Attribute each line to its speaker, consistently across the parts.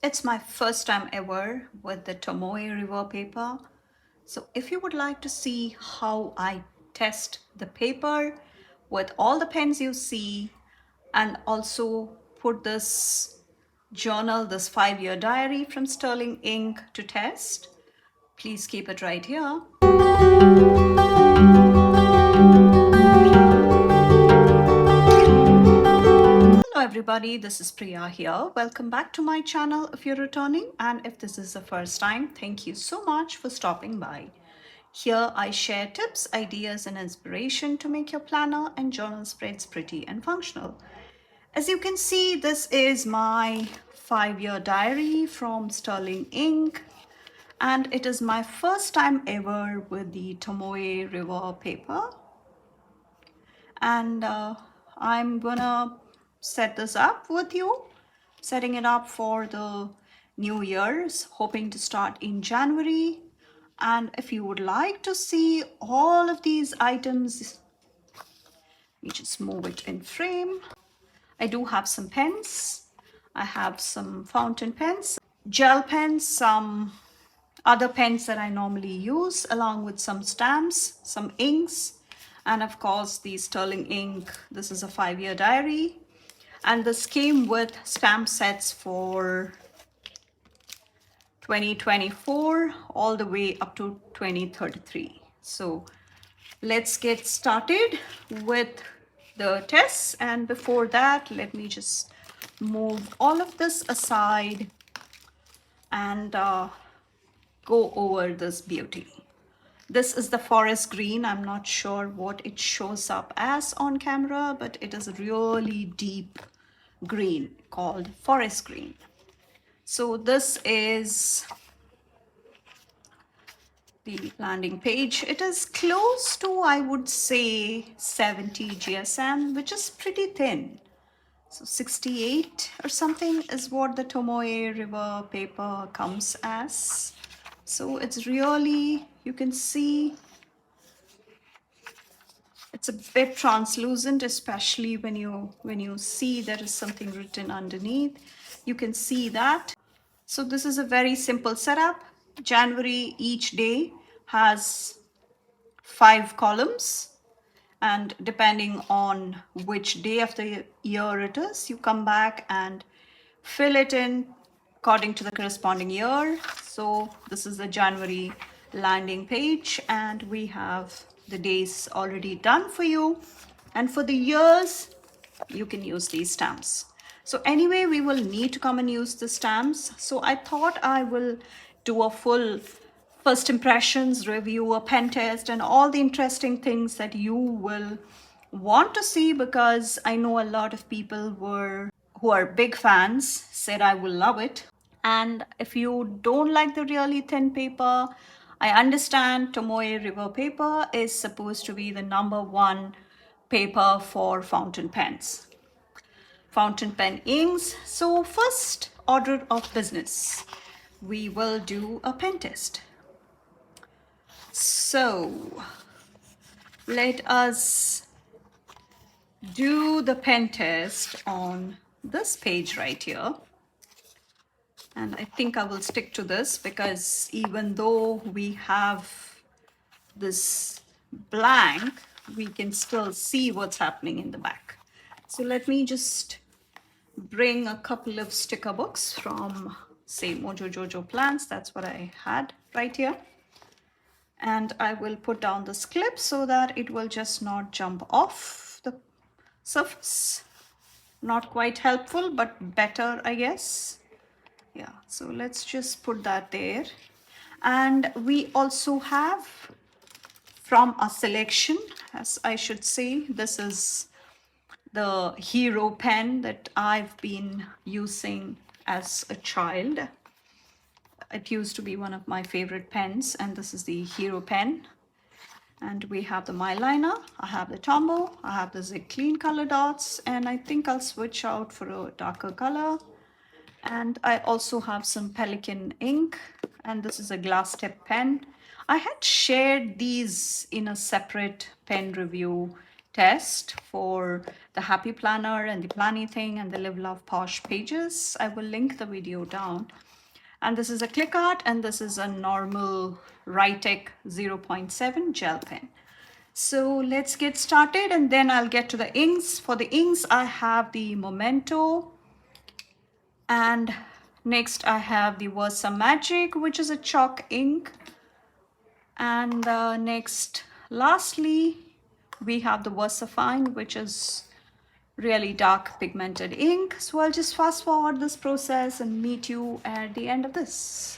Speaker 1: It's my first time ever with the Tomoe River paper. So if you would like to see how I test the paper with all the pens you see and also put this journal, this 5-year diary from Sterling Ink to test, please keep it right here. Hello everybody, this is Priya here. Welcome back to my channel if you're returning, and if this is the first time, thank you so much for stopping by. Here I share tips, ideas and inspiration to make your planner and journal spreads pretty and functional. As you can see, this is my 5-year diary from Sterling Ink, and it is my first time ever with the Tomoe River paper. And I'm gonna set this up with you, setting it up for the new year's, hoping to start in January. And if you would like to see all of these items, we just move it in frame. I do have some pens. I have some fountain pens, gel pens, some other pens that I normally use, along with some stamps, some inks, and of course the Sterling ink. This is a 5-year diary, and this came with stamp sets for 2024 all the way up to 2033. So let's get started with the tests, and before that let me just move all of this aside and go over this beauty. This is the forest green. I'm not sure what it shows up as on camera, but it is a really deep green called forest green. So this is the landing page. It is close to, I would say, 70 GSM, which is pretty thin. So 68 or something is what the Tomoe River paper comes as. So it's really, you can see, it's a bit translucent, especially when you see there is something written underneath. You can see that. So this is a very simple setup. January, each day has 5 columns, and depending on which day of the year it is, you come back and fill it in according to the corresponding year. So this is the January landing page, and we have the days already done for you, and for the years you can use these stamps. So anyway, we will need to come and use the stamps, so I thought I will do a full first impressions review, a pen test, and all the interesting things that you will want to see, because I know a lot of people who are big fans said I will love it. And if you don't like the really thin paper, I understand. Tomoe River paper is supposed to be the #1 paper for fountain pens, fountain pen inks. So first order of business, we will do a pen test. So let us do the pen test on this page right here. And I think I will stick to this, because even though we have this blank, we can still see what's happening in the back. So let me just bring a couple of sticker books from, say, Mojo Jojo Plans. That's what I had right here. And I will put down this clip so that it will just not jump off the surface. Not quite helpful, but better, I guess. Yeah, so let's just put that there. And we also have from a selection, as I should say, this is the hero pen that I've been using as a child. It used to be one of my favorite pens, and this is the hero pen. And we have the Myliner, I have the Tombow, I have the Zig Clean color dots, and I think I'll switch out for a darker color. And I also have some Pelican ink, and this is a glass tip pen. I had shared these in a separate pen review test for the happy planner and the planny thing and the live love posh pages. I will link the video down. And this is a click art, and this is a normal Writec 0.7 gel pen. So let's get started, and then I'll get to the inks. For the inks, I have the Memento, and next I have the Versa Magic, which is a chalk ink. And lastly, we have the Versafine, which is really dark pigmented ink. So I'll just fast forward this process and meet you at the end of this.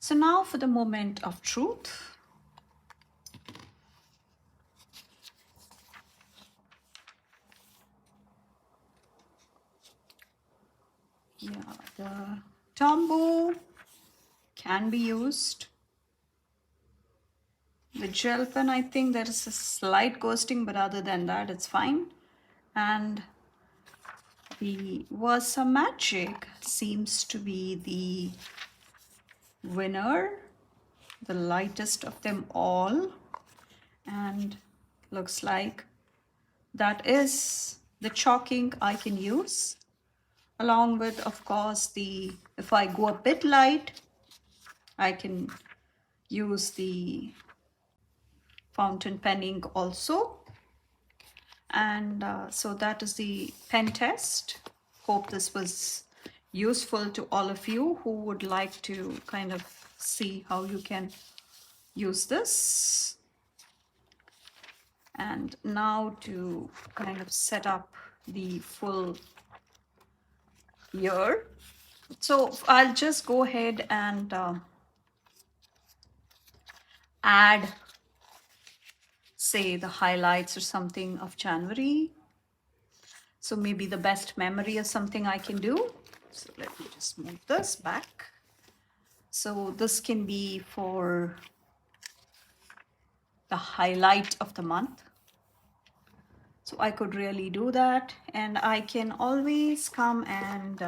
Speaker 1: So now for the moment of truth. Yeah, the Tombow can be used. The gel pen, I think there is a slight ghosting, but other than that, it's fine. And the Versa Magic seems to be the winner, the lightest of them all, and looks like that is the chalk ink I can use, along with, of course, if I go a bit light, I can use the fountain pen ink also. And so that is the pen test. Hope this was useful to all of you who would like to kind of see how you can use this. And now to kind of set up the full year. So I'll just go ahead and add, say, the highlights or something of January. So maybe the best memory or something I can do. So let me just move this back. So this can be for the highlight of the month. So I could really do that. And I can always come and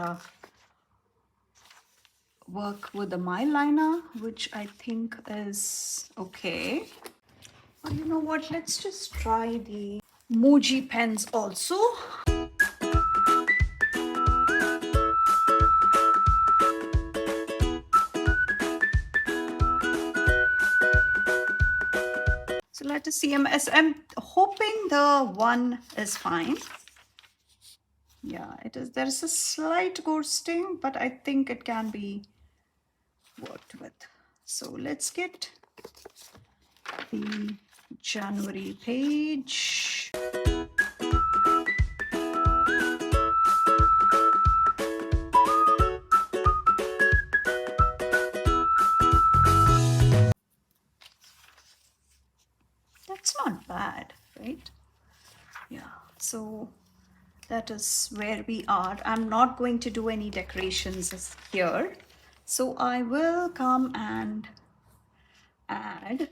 Speaker 1: work with the My liner, which I think is okay. Or you know what, let's just try the Muji pens also. So let us see. I'm hoping the one is fine. Yeah, it is. There is a slight ghosting, but I think it can be worked with. So let's get the January page. That's not bad, right? Yeah, so that is where we are. I'm not going to do any decorations here. So I will come and add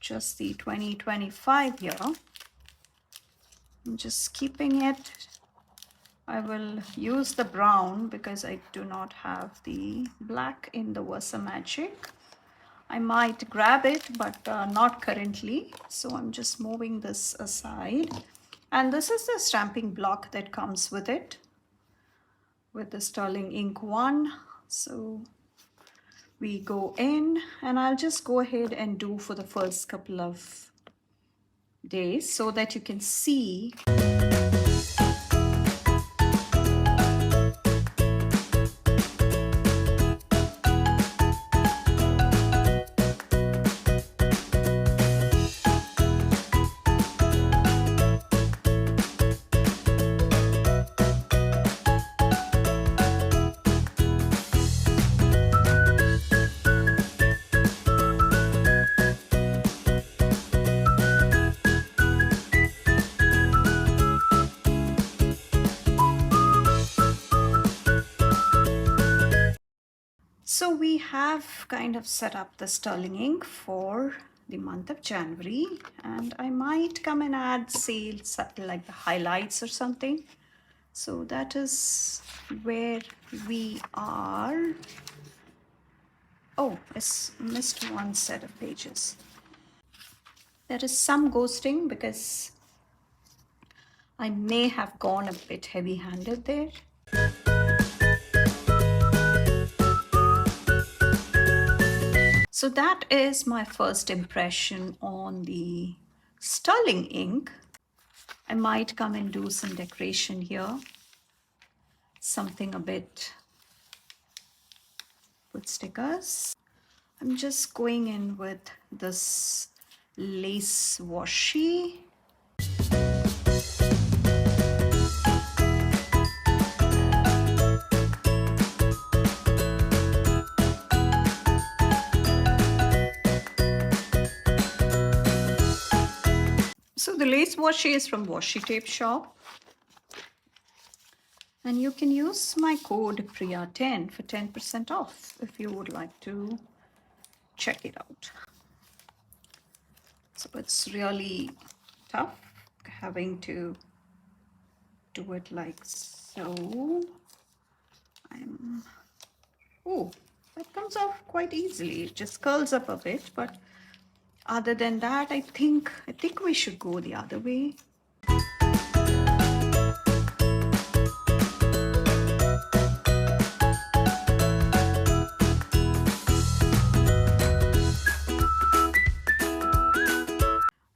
Speaker 1: just the 2025 here. I'm just keeping it I will use the brown because I do not have the black in the Versamagic. I might grab it, but not currently. So I'm just moving this aside. And this is the stamping block that comes with it, with the sterling ink one. So we go in, and I'll just go ahead and do for the first couple of days so that you can see. So we have kind of set up the sterling ink for the month of January, and I might come and add, say, like the highlights or something. So that is where we are. Oh, I missed one set of pages. There is some ghosting because I may have gone a bit heavy-handed there. So that is my first impression on the sterling ink. I might come and do some decoration here. Something a bit with stickers. I'm just going in with this lace washi. So the lace washi is from Washi Tape Shop. And you can use my code Priya10 for 10% off if you would like to check it out. So it's really tough having to do it like so. Oh, that comes off quite easily. It just curls up a bit, but other than that, I think we should go the other way.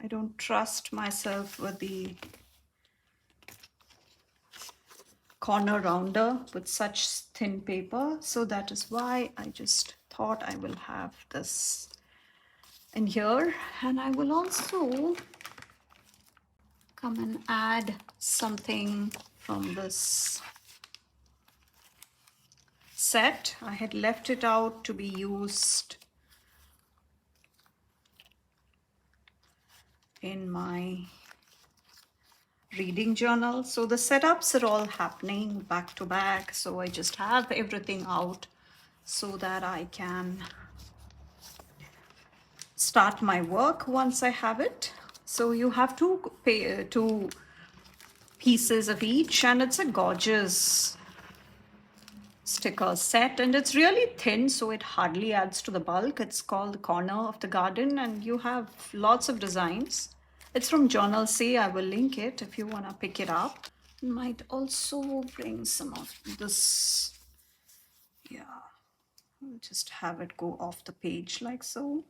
Speaker 1: I don't trust myself with the corner rounder with such thin paper, so that is why I just thought I will have this in here. And I will also come and add something from this set. I had left it out to be used in my reading journal. So the setups are all happening back to back. So I just have everything out so that I can start my work once I have it. So you have two pieces of each, and it's a gorgeous sticker set, and it's really thin, so it hardly adds to the bulk. It's called the Corner of the Garden, and you have lots of designs. It's from Journal C. I will link it if you want to pick it up. Might also bring some of this. Yeah, I'll just have it go off the page like so.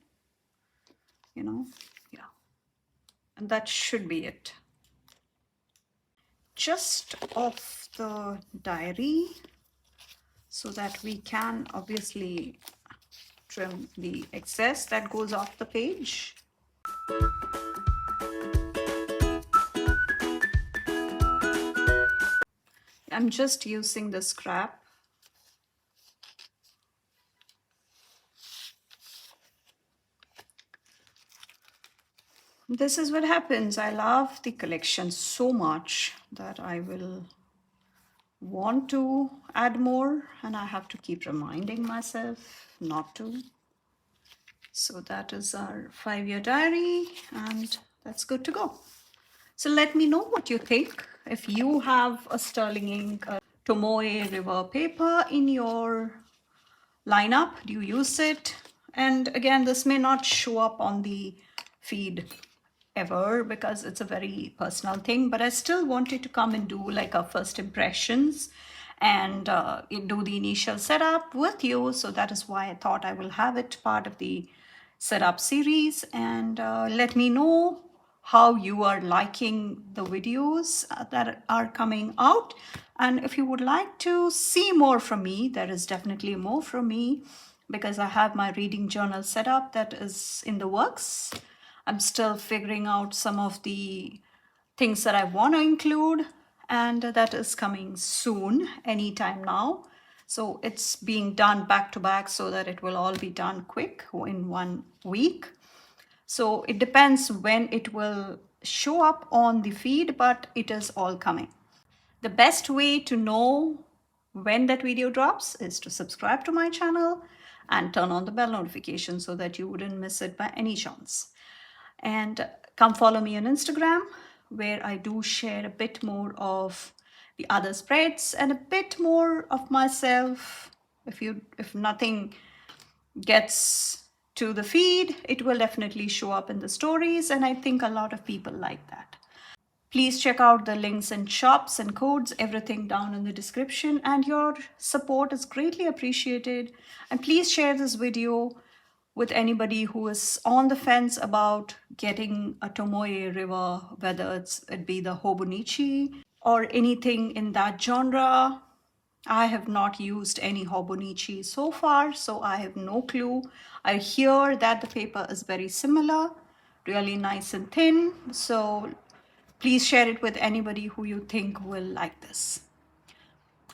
Speaker 1: You know, yeah. And that should be it. Just off the diary so that we can obviously trim the excess that goes off the page. I'm just using the scrap. This is what happens. I love the collection so much that I will want to add more, and I have to keep reminding myself not to. So that is our 5-year diary, and that's good to go. So let me know what you think. If you have a sterling ink Tomoe River paper in your lineup, do you use it? And again, this may not show up on the feed ever because it's a very personal thing, but I still wanted to come and do like a first impressions and do the initial setup with you. So that is why I thought I will have it part of the setup series. And let me know how you are liking the videos that are coming out. And if you would like to see more from me, there is definitely more from me because I have my reading journal set up that is in the works. I'm still figuring out some of the things that I want to include, and that is coming soon, anytime now. So it's being done back to back so that it will all be done quick in 1 week. So it depends when it will show up on the feed, but it is all coming. The best way to know when that video drops is to subscribe to my channel and turn on the bell notification so that you wouldn't miss it by any chance. And come follow me on Instagram, where I do share a bit more of the other spreads and a bit more of myself. If nothing gets to the feed, it will definitely show up in the stories, and I think a lot of people like that. Please check out the links and shops and codes, everything down in the description, and your support is greatly appreciated. And please share this video with anybody who is on the fence about getting a Tomoe River, whether it be the Hobonichi or anything in that genre. I have not used any Hobonichi so far, so I have no clue. I hear that the paper is very similar, really nice and thin. So please share it with anybody who you think will like this.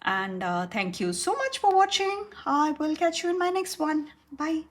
Speaker 1: And thank you so much for watching. I will catch you in my next one. Bye.